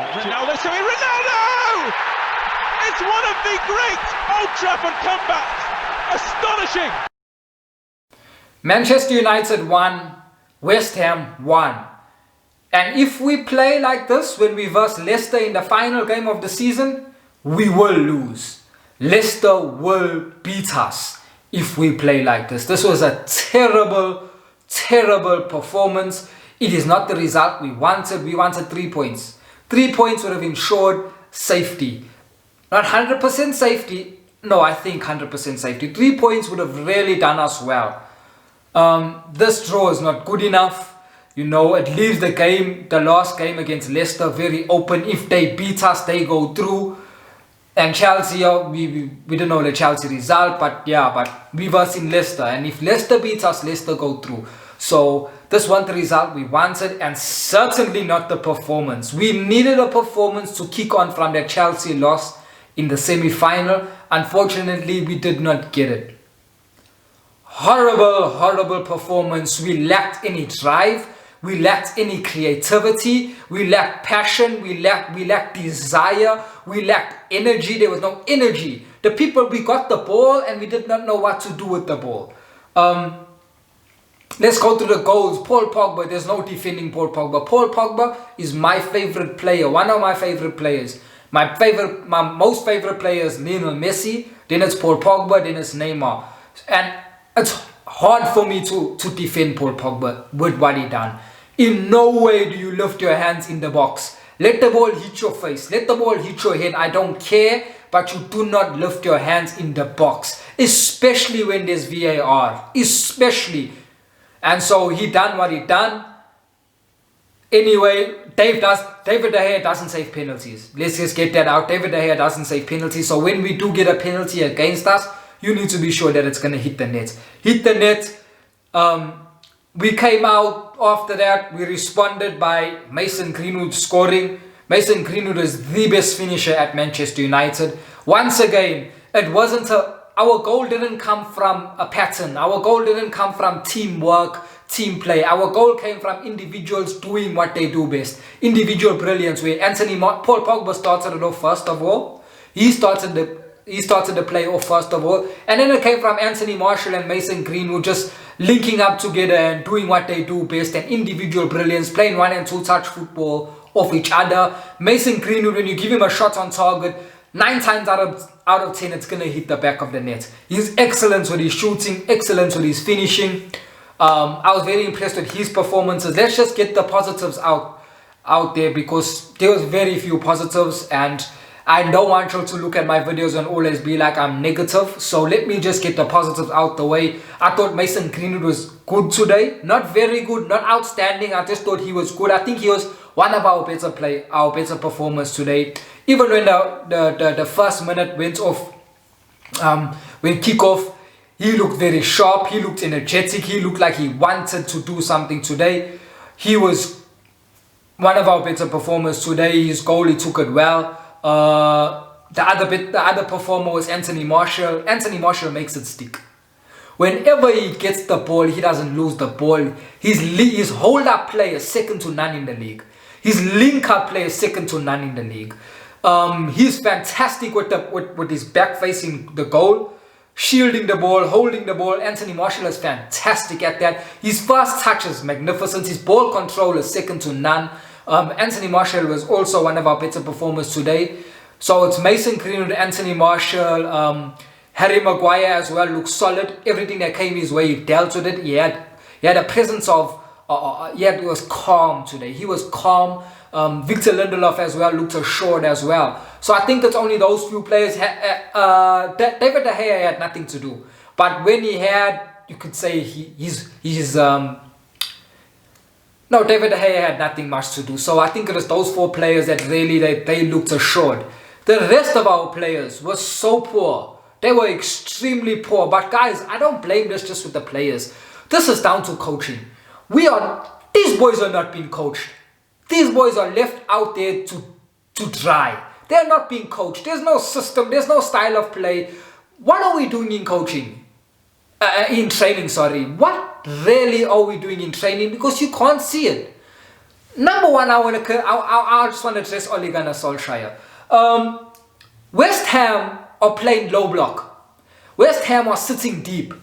Ronaldo to me, Ronaldo! It's one of the great Old Trafford comebacks. Astonishing! Manchester United won, West Ham won. And if we play like this when we verse Leicester in the final game of the season, we will lose. Leicester will beat us if we play like this. This was a terrible, terrible performance. It is not the result we wanted. We wanted 3 points. 3 points would have ensured safety. Not 100% safety. No, I think 100% safety. 3 points would have really done us well. This draw is not good enough. You know, it leaves the game, the last game against Leicester, very open. If they beat us, they go through. And Chelsea, we don't know the Chelsea result, but we were in Leicester. And if Leicester beats us, Leicester go through. So this wasn't the result we wanted, and certainly not the performance. We needed a performance to kick on from the Chelsea loss in the semi-final. Unfortunately, we did not get it. Horrible, horrible performance. We lacked any drive. We lacked any creativity. We lacked passion. We lacked desire. We lacked energy. There was no energy. The people, we got the ball and we did not know what to do with the ball. Let's go to the goals. Paul Pogba, there's no defending Paul Pogba. Paul Pogba is my favorite player, one of my favorite players. My most favorite player is Lionel Messi, then it's Paul Pogba, then it's Neymar. And it's hard for me to defend Paul Pogba with what he done. In no way do you lift your hands in the box. Let the ball hit your face. Let the ball hit your head. I don't care. But you do not lift your hands in the box. Especially when there's VAR. Especially. And so he done what he done. Anyway, David De Gea doesn't save penalties. Let's just get that out. David De Gea doesn't save penalties. So when we do get a penalty against us, you need to be sure that it's going to hit the net. Hit the net. We came out after that. We responded by Mason Greenwood scoring. Mason Greenwood is the best finisher at Manchester United. Once again, it wasn't our goal didn't come from a pattern. Our goal didn't come from teamwork, team play. Our goal came from individuals doing what they do best. Individual brilliance, where Paul Pogba started it off first of all. He started the play off first of all. And then it came from Anthony Martial and Mason Greenwood just linking up together and doing what they do best. And individual brilliance, playing 1 and 2 touch football off each other. Mason Greenwood, when you give him a shot on target, 9 times out of 10 it's going to hit the back of the net. He's excellent with his shooting, excellent with his finishing. I was very impressed with his performances. Let's just get the positives out there, because there was very few positives, and I don't want you to look at my videos and always be like I'm negative. So let me just get the positives out the way. I thought Mason Greenwood was good today. Not very good, not outstanding. I just thought he was good. I think he was one of our better performers today. Even when the first minute went off, when kickoff, he looked very sharp. He looked energetic. He looked like he wanted to do something today. He was one of our better performers today. His goal, he took it well. The other performer was Anthony Martial. Anthony Martial makes it stick. Whenever he gets the ball, he doesn't lose the ball. His hold-up play is second to none in the league. His link-up play is second to none in the league. He's fantastic with his back facing the goal, shielding the ball, holding the ball. Anthony Martial is fantastic at that. His first touch is magnificent. His ball control is second to none. Anthony Martial was also one of our better performers today. So it's Mason Greenwood, Anthony Martial, Harry Maguire as well looks solid. Everything that came his way, he dealt with it. He had a presence of, he was calm today. He was calm. Victor Lindelof as well looked assured as well. So I think it's only those few players. David De Gea had nothing to do. But when he had, you could say no, David De Gea had nothing much to do. So I think it was those 4 players that really they looked assured. The rest of our players were so poor. They were extremely poor. But guys, I don't blame this just with the players. This is down to coaching. These boys are not being coached. These boys are left out there to dry. They're not being coached. There's no system. There's no style of play. What are we doing in coaching? In training, sorry. What really are we doing in training? Because you can't see it. Number one, I just want to address Ole Gunnar Solskjaer. West Ham are playing low block. West Ham are sitting deep.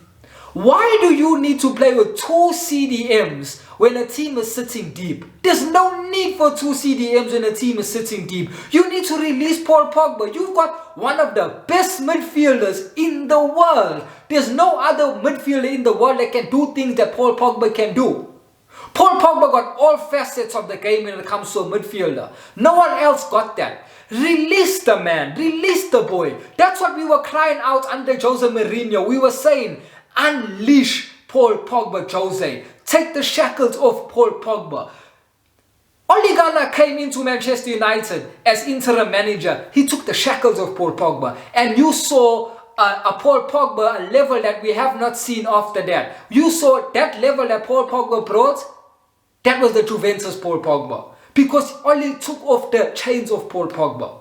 Why do you need to play with 2 CDMs when a team is sitting deep? There's no need for 2 CDMs when a team is sitting deep. You need to release Paul Pogba. You've got one of the best midfielders in the world. There's no other midfielder in the world that can do things that Paul Pogba can do. Paul Pogba got all facets of the game when it comes to a midfielder. No one else got that. Release the man. Release the boy. That's what we were crying out under Jose Mourinho. We were saying, unleash Paul Pogba, Jose. Take the shackles off Paul Pogba. Ole Gunnar came into Manchester United as interim manager. He took the shackles of Paul Pogba. And you saw a Paul Pogba, a level that we have not seen after that. You saw that level that Paul Pogba brought. That was the Juventus Paul Pogba. Because Ole took off the chains of Paul Pogba.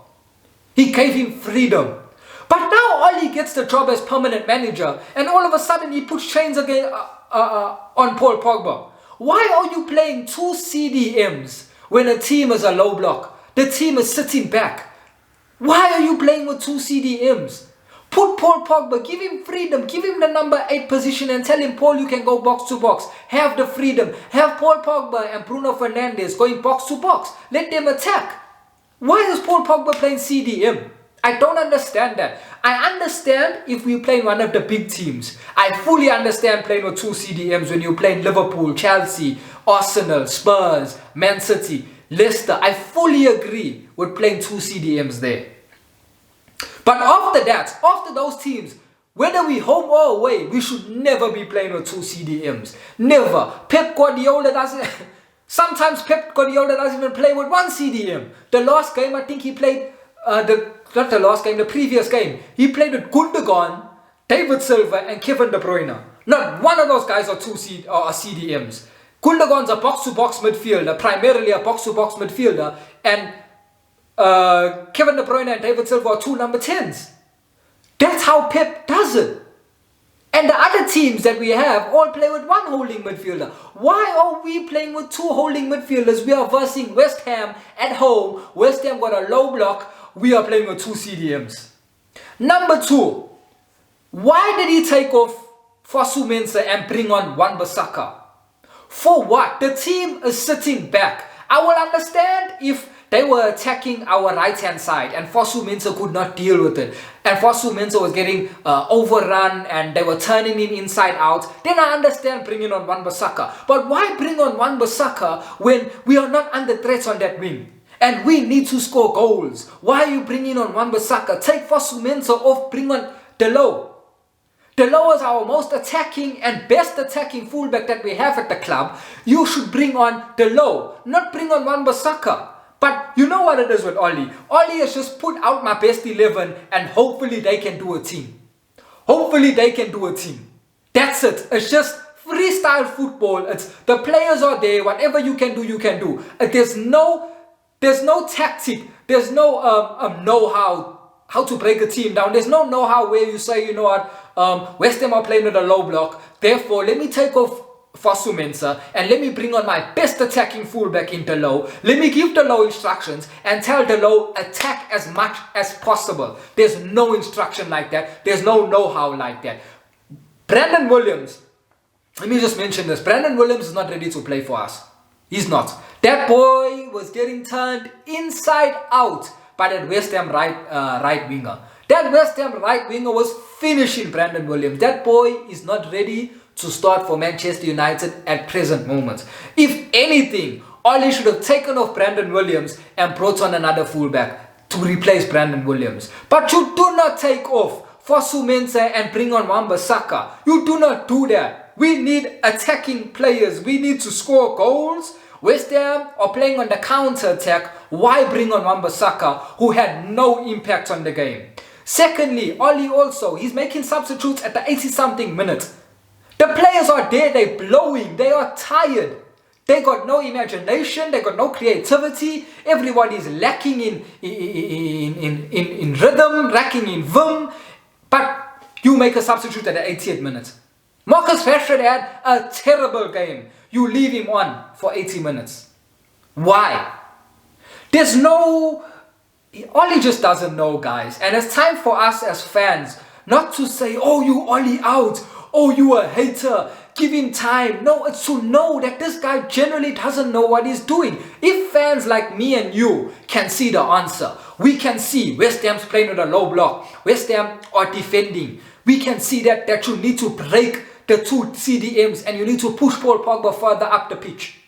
He gave him freedom. But now Ole gets the job as permanent manager, and all of a sudden he puts chains again on Paul Pogba. Why are you playing 2 CDMs when a team is a low block? The team is sitting back. Why are you playing with 2 CDMs? Put Paul Pogba, give him freedom, give him the number 8 position and tell him, Paul, you can go box to box. Have the freedom. Have Paul Pogba and Bruno Fernandes going box to box. Let them attack. Why is Paul Pogba playing CDM? I don't understand that. I understand if we play one of the big teams. I fully understand playing with 2 CDMs when you're playing Liverpool, Chelsea, Arsenal, Spurs, Man City, Leicester. I fully agree with playing 2 CDMs there. But after that, after those teams, whether we home or away, we should never be playing with 2 CDMs. Never. Pep Guardiola doesn't... Sometimes Pep Guardiola doesn't even play with 1 CDM. The last game, I think he played... the previous game. He played with Gundogan, David Silva and Kevin De Bruyne. Not one of those guys are CDMs. Gundogan's a box-to-box midfielder, primarily a box-to-box midfielder. And Kevin De Bruyne and David Silva are 2 number 10s. That's how Pep does it. And the other teams that we have all play with 1 holding midfielder. Why are we playing with 2 holding midfielders? We are versing West Ham at home. West Ham got a low block. We are playing with 2 CDMs. Number 2. Why did he take off Fosu Mensah and bring on Wan-Bissaka? For what? The team is sitting back. I will understand if they were attacking our right-hand side and Fosu Mensah could not deal with it. And Fosu Mensah was getting overrun and they were turning him inside out. Then I understand bringing on Wan-Bissaka. But why bring on Wan-Bissaka when we are not under threat on that wing? And we need to score goals. Why are you bringing on Wan-Bissaka? Take Fosu Mensah off, bring on Delô. Delô is our most attacking and best attacking fullback that we have at the club. You should bring on Delô, not bring on Wan-Bissaka. But you know what it is with Ole? Ole has just put out my best 11 and hopefully they can do a team. Hopefully they can do a team. That's it. It's just freestyle football. It's the players are there. Whatever you can do, you can do. There's no tactic. There's no how to break a team down. There's no know-how where you say, you know what, West Ham are playing with a low block. Therefore, let me take off Fosu Mensah and let me bring on my best attacking fullback in Delô. Let me give Delô instructions and tell Delô attack as much as possible. There's no instruction like that. There's no know-how like that. Brandon Williams, let me just mention this. Brandon Williams is not ready to play for us. He's not. That boy was getting turned inside out by that West Ham right winger. That West Ham right winger was finishing Brandon Williams. That boy is not ready to start for Manchester United at present moment. If anything, Ole should have taken off Brandon Williams and brought on another fullback to replace Brandon Williams. But you do not take off Fosu Mensah and bring on Wan-Bissaka. You do not do that. We need attacking players. We need to score goals. West Ham are playing on the counter-attack. Why bring on Wan-Bissaka, who had no impact on the game? Secondly, Ole also, he's making substitutes at the 80-something minute. The players are there, they're blowing, they are tired. They got no imagination, they got no creativity. Everybody's lacking in rhythm, lacking in vim. But you make a substitute at the 80th minute. Marcus Rashford had a terrible game. You leave him on for 80 minutes. Why? There's no... Oli just doesn't know, guys. And it's time for us as fans not to say, oh, you Oli out. Oh, you a hater. Give him time. No, it's to know that this guy generally doesn't know what he's doing. If fans like me and you can see the answer, we can see West Ham's playing with a low block. West Ham are defending. We can see that you need to break the two CDMs and you need to push Paul Pogba further up the pitch.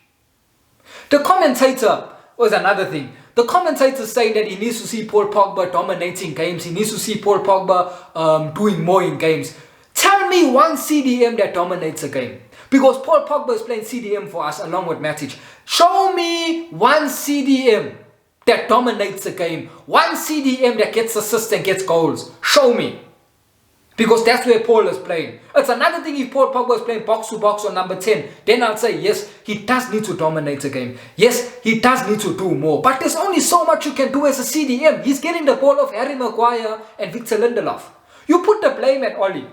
The commentator was another thing. The commentator saying that he needs to see Paul Pogba dominating games. He needs to see Paul Pogba doing more in games. Tell me one CDM that dominates a game. Because Paul Pogba is playing CDM for us along with Matic. Show me one CDM that dominates a game. One CDM that gets assists and gets goals. Show me. Because that's where Paul is playing. It's another thing if Paul Pogba is playing box to box on number 10. Then I'll say, yes, he does need to dominate a game. Yes, he does need to do more. But there's only so much you can do as a CDM. He's getting the ball off Harry Maguire and Victor Lindelof. You put the blame at Oli.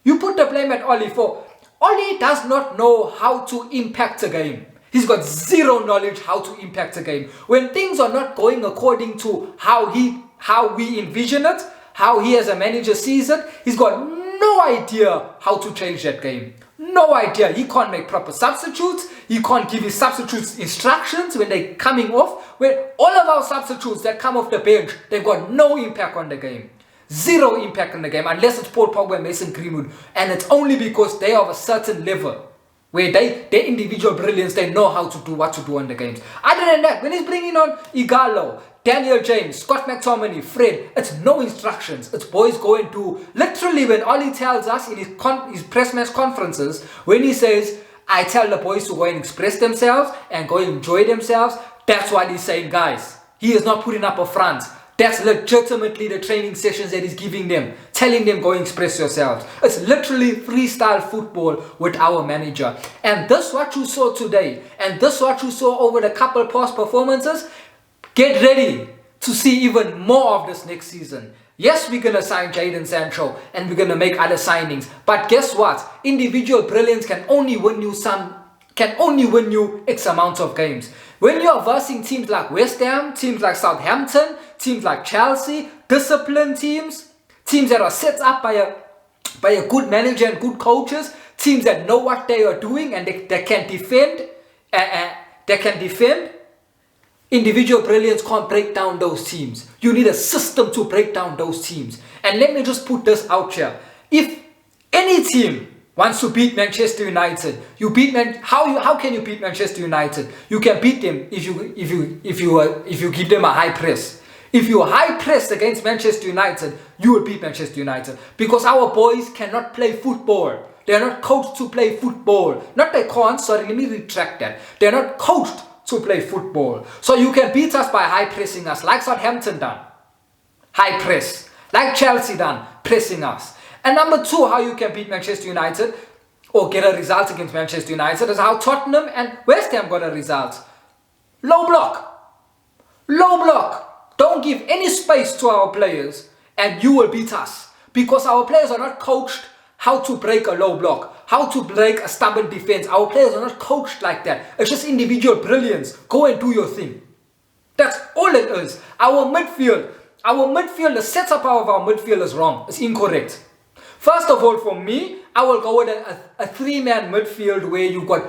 You put the blame at Oli for... Oli does not know how to impact a game. He's got zero knowledge how to impact a game. When things are not going according to how we envision it, how he as a manager sees it, he's got no idea how to change that game. No idea. He can't make proper substitutes. He can't give his substitutes instructions when they're coming off. When all of our substitutes that come off the bench, they've got no impact on the game. Zero impact on the game unless it's Paul Pogba and Mason Greenwood. And it's only because they are of a certain level where their individual brilliance, they know how to do what to do on the games. Other than that, when he's bringing on Ighalo, Daniel James, Scott McTominay, Fred, it's no instructions. It's boys going to... Literally, when Oli tells us in his press match conferences, when he says, I tell the boys to go and express themselves and go and enjoy themselves, that's what he's saying, guys. He is not putting up a front. That's legitimately the training sessions that he's giving them, telling them go and express yourselves. It's literally freestyle football with our manager. And this what you saw today, and this what you saw over the couple past performances. Get ready to see even more of this next season. Yes, we're going to sign Jadon Sancho and we're going to make other signings. But guess what? Individual brilliance can only win you X amount of games. When you're versing teams like West Ham, teams like Southampton, teams like Chelsea, disciplined teams, teams that are set up by a good manager and good coaches, teams that know what they are doing and they can defend, individual brilliance can't break down those teams. You need a system to break down those teams. And let me just put this out here. If any team wants to beat Manchester United, how can you beat Manchester United? You can beat them if you give them a high press. If you high press against Manchester United, you will beat Manchester United. Because our boys cannot play football. They are not coached to play football. Not they can't, sorry, let me retract that. They are not coached to play football. So you can beat us by high pressing us, like Southampton done. High press. Like Chelsea done, pressing us. And number two, how you can beat Manchester United or get a result against Manchester United is how Tottenham and West Ham got a result. Low block. Low block. Don't give any space to our players and you will beat us. Because our players are not coached how to break a low block, how to break a stubborn defense. Our players are not coached like that. It's just individual brilliance. Go and do your thing. That's all it is. Our midfield, the setup of our midfield is wrong. It's incorrect. First of all, for me, I will go with a three-man midfield where you got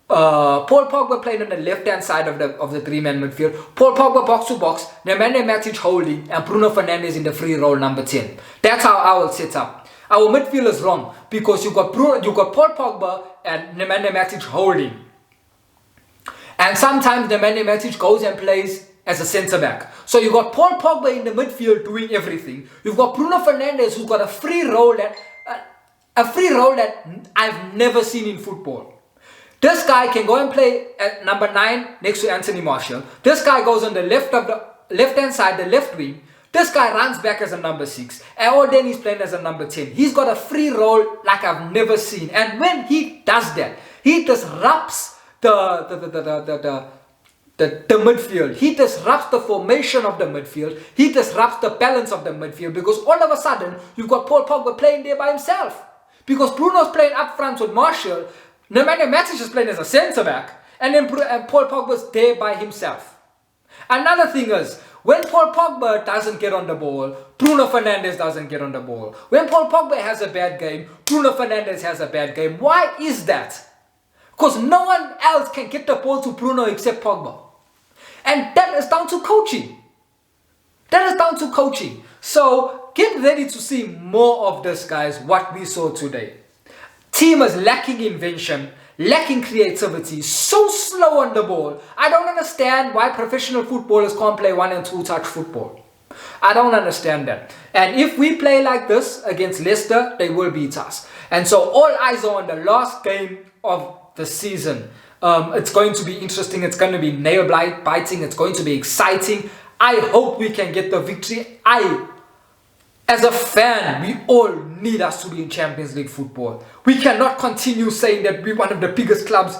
Paul Pogba playing on the left-hand side of the three-man midfield. Paul Pogba box to box, Nemanja Matic holding, and Bruno Fernandes in the free role number 10. That's how I will set up. Our midfield is wrong because you got Paul Pogba and Nemanja Matic holding. And sometimes Nemanja Matic goes and plays as a centre-back. So you got Paul Pogba in the midfield doing everything. You've got Bruno Fernandes who's got a free role that I've never seen in football. This guy can go and play at number 9 next to Anthony Martial. This guy goes on the left-hand side, the left wing. This guy runs back as a number 6. And then he's playing as a number 10. He's got a free role like I've never seen. And when he does that, he disrupts the midfield. He disrupts the formation of the midfield. He disrupts the balance of the midfield because all of a sudden you've got Paul Pogba playing there by himself. Because Bruno's playing up front with Martial, Nemanja Matic is playing as a centre back, And then Paul Pogba's there by himself. Another thing is, when Paul Pogba doesn't get on the ball, Bruno Fernandes doesn't get on the ball. When Paul Pogba has a bad game, Bruno Fernandes has a bad game. Why is that? Because no one else can get the ball to Bruno except Pogba. And that is down to coaching. That is down to coaching. So get ready to see more of this, guys, what we saw today. Team is lacking invention, lacking creativity, so slow on the ball. I don't understand why professional footballers can't play 1 and 2 touch football. I don't understand that. And if we play like this against Leicester, they will beat us. And so all eyes are on the last game of the season. It's going to be interesting. It's going to be nail biting. It's going to be exciting. I hope we can get the victory. As a fan, we all need us to be in Champions League football. We cannot continue saying that we're one of the biggest clubs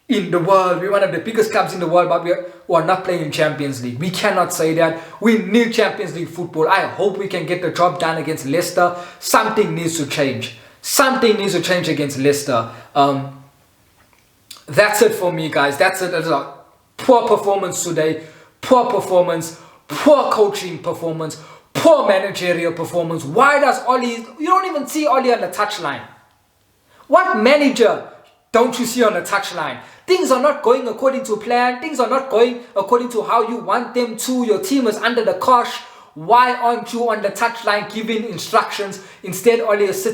in the world. We're one of the biggest clubs in the world, but we are not playing in Champions League. We cannot say that. We need Champions League football. I hope we can get the job done against Leicester. Something needs to change. Something needs to change against Leicester. That's it for me, guys. That's it. That's a poor performance today. Poor performance. Poor coaching performance. Poor managerial performance. Why does Oli... You don't even see Oli on the touchline. What manager don't you see on the touchline? Things are not going according to plan. Things are not going according to how you want them to. Your team is under the cosh. Why aren't you on the touchline giving instructions? Instead, Oli is sitting